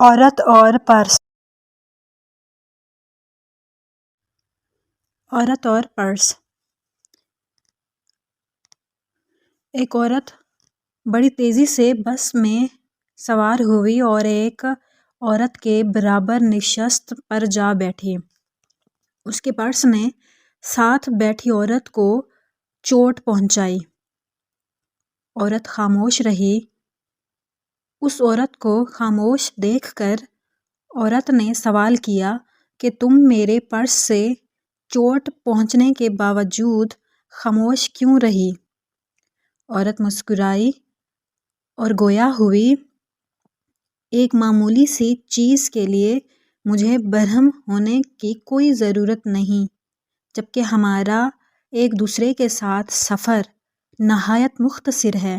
عورت اور پرس. عورت اور پرس. ایک عورت بڑی تیزی سے بس میں سوار ہوئی اور ایک عورت کے برابر نشست پر جا بیٹھی۔ اس کے پرس نے ساتھ بیٹھی عورت کو چوٹ پہنچائی۔ عورت خاموش رہی۔ اس عورت کو خاموش دیکھ کر عورت نے سوال کیا کہ تم میرے پرس سے چوٹ پہنچنے کے باوجود خاموش کیوں رہی؟ عورت مسکرائی اور گویا ہوئی، ایک معمولی سی چیز کے لیے مجھے برہم ہونے کی کوئی ضرورت نہیں، جبکہ ہمارا ایک دوسرے کے ساتھ سفر نہایت مختصر ہے،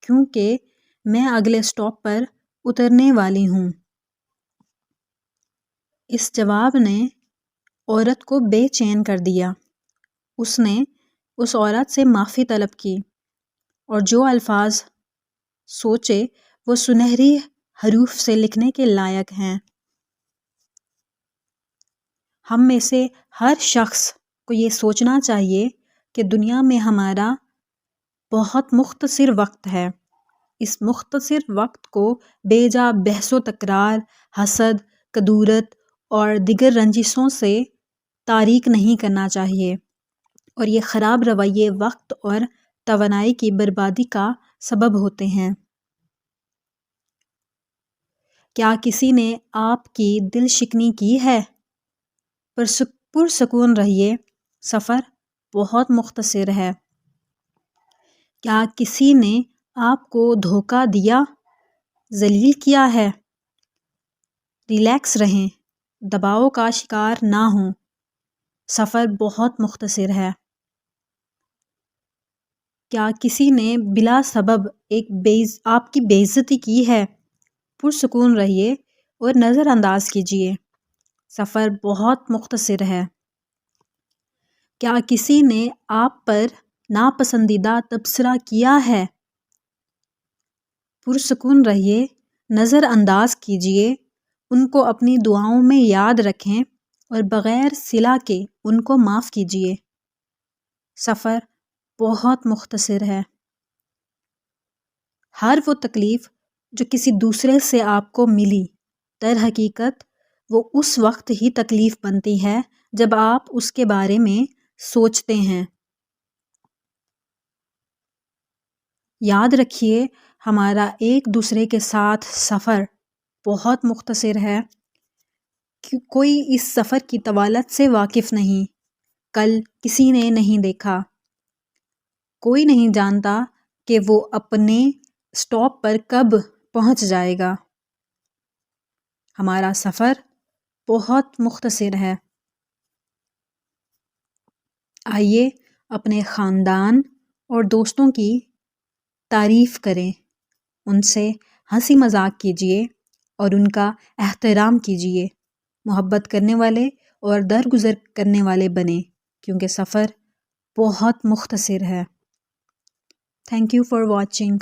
کیونکہ میں اگلے اسٹاپ پر اترنے والی ہوں۔ اس جواب نے عورت کو بے چین کر دیا۔ اس نے اس عورت سے معافی طلب کی اور جو الفاظ سوچے وہ سنہری حروف سے لکھنے کے لائق ہیں۔ ہم میں سے ہر شخص کو یہ سوچنا چاہیے کہ دنیا میں ہمارا بہت مختصر وقت ہے۔ اس مختصر وقت کو بے جا بحث و تکرار، حسد، کدورت اور دیگر رنجشوں سے تاریک نہیں کرنا چاہیے، اور یہ خراب رویے وقت اور توانائی کی بربادی کا سبب ہوتے ہیں۔ کیا کسی نے آپ کی دل شکنی کی ہے؟ پرسکون رہیے، سفر بہت مختصر ہے۔ کیا کسی نے آپ کو دھوکہ دیا، ذلیل کیا ہے؟ ریلیکس رہیں، دباؤ کا شکار نہ ہوں، سفر بہت مختصر ہے۔ کیا کسی نے بلا سبب آپ کی بے عزتی کی ہے؟ پرسکون رہیے اور نظر انداز کیجیے، سفر بہت مختصر ہے۔ کیا کسی نے آپ پر ناپسندیدہ تبصرہ کیا ہے؟ پرسکون رہیے، نظر انداز کیجیے، ان کو اپنی دعاؤں میں یاد رکھیں اور بغیر صلہ کے ان کو معاف کیجیے، سفر بہت مختصر ہے۔ ہر وہ تکلیف جو کسی دوسرے سے آپ کو ملی، در حقیقت وہ اس وقت ہی تکلیف بنتی ہے جب آپ اس کے بارے میں سوچتے ہیں۔ یاد رکھیے، ہمارا ایک دوسرے کے ساتھ سفر بہت مختصر ہے۔ کوئی اس سفر کی طوالت سے واقف نہیں، کل کسی نے نہیں دیکھا، کوئی نہیں جانتا کہ وہ اپنے اسٹاپ پر کب پہنچ جائے گا۔ ہمارا سفر بہت مختصر ہے۔ آئیے اپنے خاندان اور دوستوں کی تعریف کریں، ان سے ہنسی مذاق کیجیے اور ان کا احترام کیجیے، محبت کرنے والے اور درگزر کرنے والے بنیں، کیونکہ سفر بہت مختصر ہے۔ Thank you for watching.